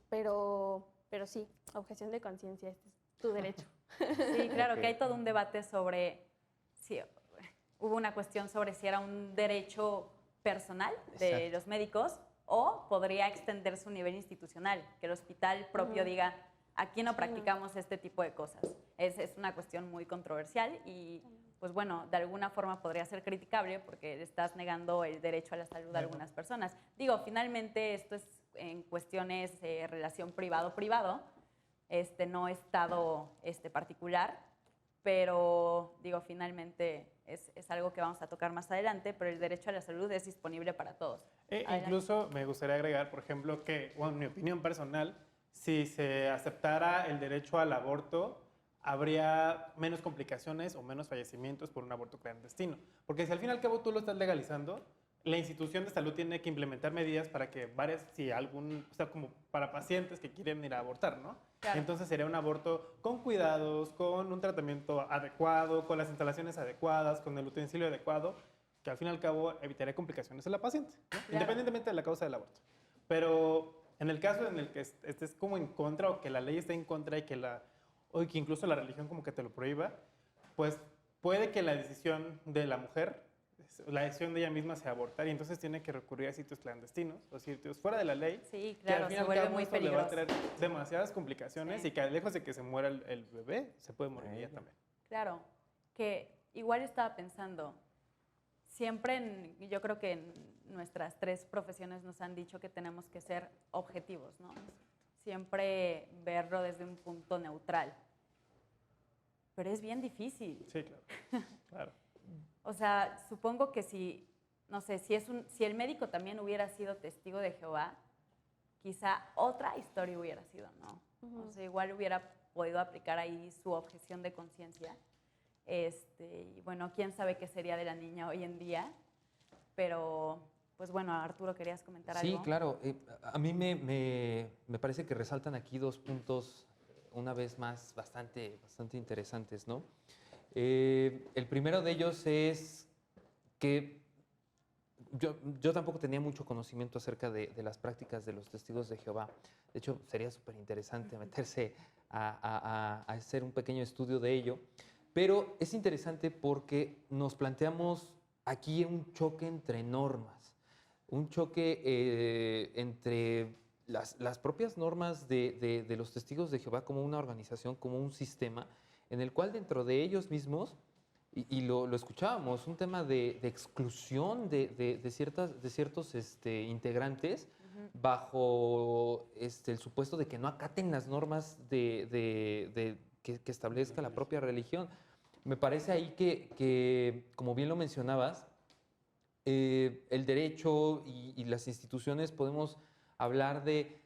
Pero sí, objeción de conciencia, este es tu derecho. Sí, claro, Ok. que hay todo un debate sobre si hubo una cuestión sobre si era un derecho personal de Exacto. los médicos o podría extender su nivel institucional, que el hospital propio Ujú. diga, aquí no Sí, no. practicamos este tipo de cosas. Es una cuestión muy controversial y, pues bueno, de alguna forma podría ser criticable porque le estás negando el derecho a la salud a algunas personas. Digo, finalmente esto es en cuestiones de relación privado-privado, no estado particular, pero digo, finalmente es algo que vamos a tocar más adelante, pero el derecho a la salud es disponible para todos. Adelante. Incluso me gustaría agregar, por ejemplo, que, bueno, en mi opinión personal, si se aceptara el derecho al aborto, habría menos complicaciones o menos fallecimientos por un aborto clandestino. Porque si al fin y al cabo tú lo estás legalizando, la institución de salud tiene que implementar medidas para que si algún, o sea, como para pacientes que quieren ir a abortar, ¿no? Claro. Entonces sería un aborto con cuidados, con un tratamiento adecuado, con las instalaciones adecuadas, con el utensilio adecuado, que al fin y al cabo evitaría complicaciones en la paciente, ¿no? Claro. Independientemente de la causa del aborto. Pero en el caso en el que estés como en contra o que la ley esté en contra y o que incluso la religión como que te lo prohíba, pues puede que la decisión de la mujer, la decisión de ella misma sea abortar y entonces tiene que recurrir a sitios clandestinos o sitios fuera de la ley. Sí, Que al claro, fin y se al vuelve cabo muy esto le va a peligroso. traer demasiadas complicaciones Sí. y que lejos de que se muera el bebé, se puede morir ella también. Claro, que igual estaba pensando, siempre yo creo que en nuestras 3 profesiones nos han dicho que tenemos que ser objetivos, ¿no? Siempre verlo desde un punto neutral. Pero es bien difícil. Sí, claro. Claro. O sea, supongo que si, no sé, si el médico también hubiera sido testigo de Jehová, quizá otra historia hubiera sido, ¿no? O sea, igual hubiera podido aplicar ahí su objeción de conciencia. Y bueno, quién sabe qué sería de la niña hoy en día, pero pues bueno, Arturo, ¿querías comentar Sí, algo? claro. A mí me parece que resaltan aquí 2 puntos, una vez más, bastante interesantes, ¿no? El primero de ellos es que yo tampoco tenía mucho conocimiento acerca de las prácticas de los testigos de Jehová. De hecho, sería súper interesante meterse a hacer un pequeño estudio de ello. Pero es interesante porque nos planteamos aquí un choque entre normas, un choque entre las propias normas de los testigos de Jehová como una organización, como un sistema, en el cual dentro de ellos mismos, y lo escuchábamos, un tema de exclusión de ciertos integrantes bajo el supuesto de que no acaten las normas que establezca la propia religión. Me parece ahí que como bien lo mencionabas, el derecho y las instituciones podemos hablar de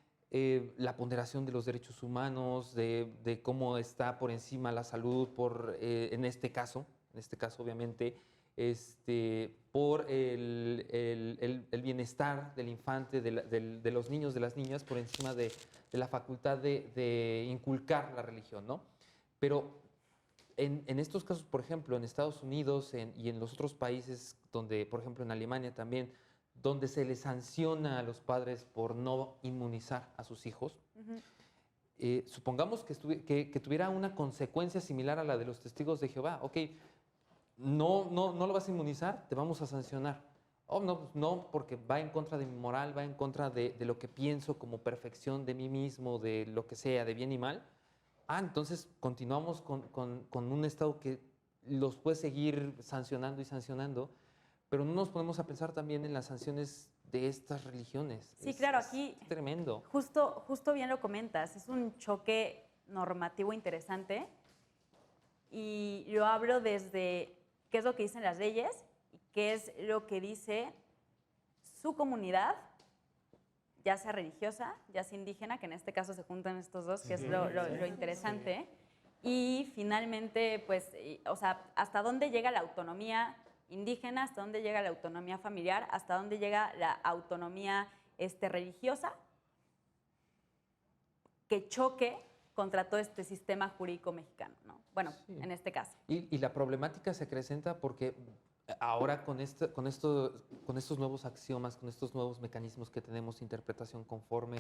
la ponderación de los derechos humanos, de cómo está por encima la salud, en este caso obviamente, por el bienestar del infante, de los niños, de las niñas, por encima de la facultad de inculcar la religión, ¿no? Pero en estos casos, por ejemplo, en Estados Unidos y en los otros países donde, por ejemplo, en Alemania también, donde se les sanciona a los padres por no inmunizar a sus hijos, supongamos que tuviera una consecuencia similar a la de los testigos de Jehová. Ok, no lo vas a inmunizar, te vamos a sancionar. Oh, no, pues no, porque va en contra de mi moral, va en contra de lo que pienso como perfección de mí mismo, de lo que sea, de bien y mal. Entonces continuamos con un Estado que los puede seguir sancionando y sancionando, pero no nos ponemos a pensar también en las sanciones de estas religiones. Sí, claro, aquí es tremendo. justo bien lo comentas, es un choque normativo interesante y lo hablo desde qué es lo que dicen las leyes y qué es lo que dice su comunidad, ya sea religiosa, ya sea indígena, que en este caso se juntan estos dos, que es lo interesante. Y finalmente, pues, o sea, hasta dónde llega la autonomía indígena, hasta dónde llega la autonomía familiar, hasta dónde llega la autonomía religiosa, que choque contra todo este sistema jurídico mexicano, ¿no? Bueno, Sí. en este caso. Y la problemática se acrecenta porque ahora con estos nuevos axiomas, con estos nuevos mecanismos que tenemos, interpretación conforme,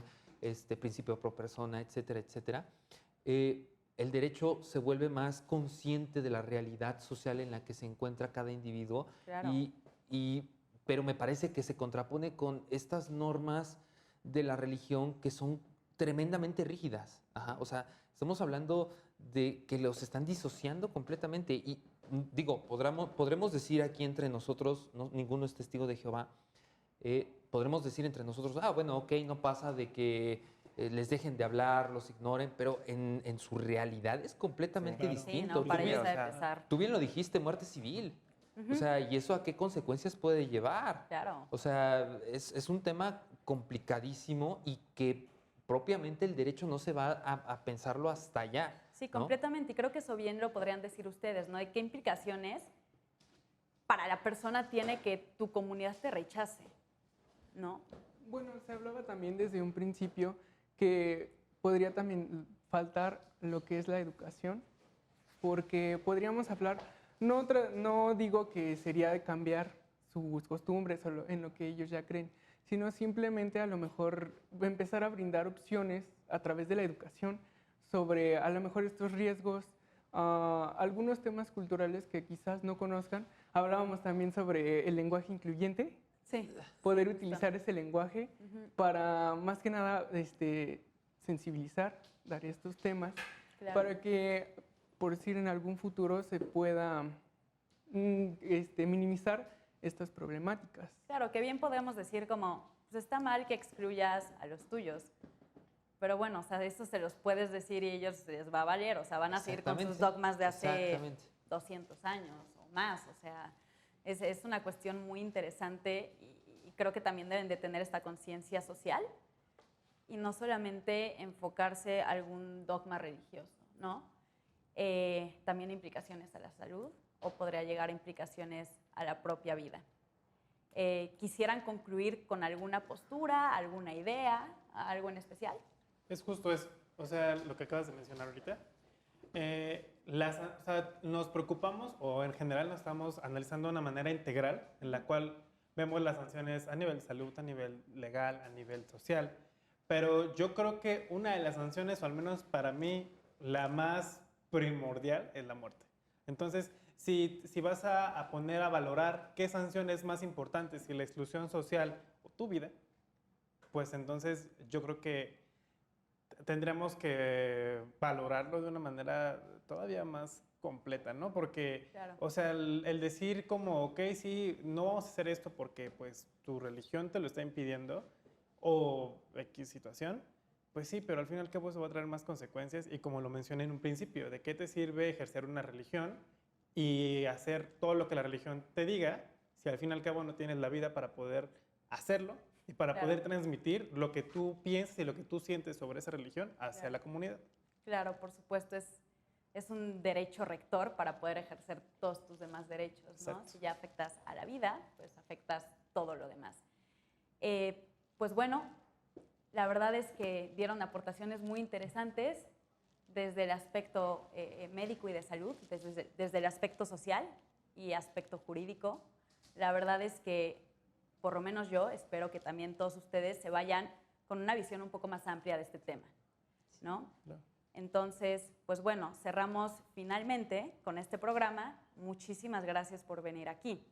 principio pro persona, etcétera, etcétera, el derecho se vuelve más consciente de la realidad social en la que se encuentra cada individuo, Claro. pero me parece que se contrapone con estas normas de la religión que son tremendamente rígidas. Ajá, o sea, estamos hablando de que los están disociando completamente y digo, podremos decir aquí entre nosotros, ninguno es testigo de Jehová, podremos decir entre nosotros, bueno, ok, no pasa de que les dejen de hablar, los ignoren, pero en su realidad es completamente Sí, claro. Sí, distinto. no, para Sí, ellos o debe sea, pesar. Tú bien lo dijiste, muerte civil. O sea, ¿y eso a qué consecuencias puede llevar? Claro. O sea, es un tema complicadísimo y que propiamente el derecho no se va a pensarlo hasta allá. Sí, ¿no? completamente. Y creo que eso bien lo podrían decir ustedes, ¿no? ¿De qué implicaciones para la persona tiene que tu comunidad te rechace? ¿No? Bueno, se hablaba también desde un principio que podría también faltar lo que es la educación, porque podríamos hablar, no digo que sería de cambiar sus costumbres o en lo que ellos ya creen, sino simplemente a lo mejor empezar a brindar opciones a través de la educación sobre a lo mejor estos riesgos, algunos temas culturales que quizás no conozcan. Hablábamos también sobre el lenguaje incluyente, Sí. poder utilizar ese lenguaje para más que nada sensibilizar, dar estos temas, Claro. para que, por decir, en algún futuro se pueda minimizar estas problemáticas. Claro, que bien podemos decir como, pues está mal que excluyas a los tuyos. Pero bueno, o sea, eso se los puedes decir y ellos les va a valer. O sea, van a seguir con sus Exactamente. dogmas de hace Exactamente. 200 años o más. O sea, es una cuestión muy interesante y creo que también deben de tener esta conciencia social y no solamente enfocarse a algún dogma religioso, ¿no? También implicaciones a la salud o podría llegar a implicaciones a la propia vida. ¿Quisieran concluir con alguna postura, alguna idea, algo en especial? Es justo eso, o sea, lo que acabas de mencionar ahorita. O sea, nos preocupamos o en general nos estamos analizando de una manera integral en la cual vemos las sanciones a nivel salud, a nivel legal, a nivel social. Pero yo creo que una de las sanciones, o al menos para mí, la más primordial es la muerte. Entonces, si vas a poner a valorar qué sanción es más importante, si la exclusión social o tu vida, pues entonces yo creo que tendríamos que valorarlo de una manera todavía más completa, ¿no? Porque, Claro. o sea, el decir como, ok, sí, no vamos a hacer esto porque pues tu religión te lo está impidiendo o X situación, pues sí, pero al fin y al cabo eso va a traer más consecuencias y como lo mencioné en un principio, ¿de qué te sirve ejercer una religión y hacer todo lo que la religión te diga si al fin y al cabo no tienes la vida para poder hacerlo y para Claro. poder transmitir lo que tú piensas y lo que tú sientes sobre esa religión hacia Claro. la comunidad? Claro, por supuesto, es un derecho rector para poder ejercer todos tus demás derechos, ¿no? Exacto. Si ya afectas a la vida, pues afectas todo lo demás. Pues bueno, la verdad es que dieron aportaciones muy interesantes desde el aspecto médico y de salud, desde el aspecto social y aspecto jurídico. La verdad es que, por lo menos yo, espero que también todos ustedes se vayan con una visión un poco más amplia de este tema. ¿no? Claro. Entonces, pues bueno, cerramos finalmente con este programa. Muchísimas gracias por venir aquí.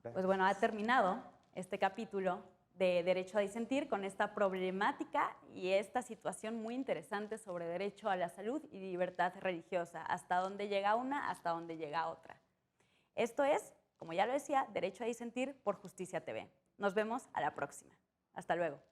Pues bueno, ha terminado este capítulo de Derecho a Disentir con esta problemática y esta situación muy interesante sobre derecho a la salud y libertad religiosa. Hasta dónde llega una, hasta dónde llega otra. Esto es, como ya lo decía, Derecho a Disentir por Justicia TV. Nos vemos a la próxima. Hasta luego.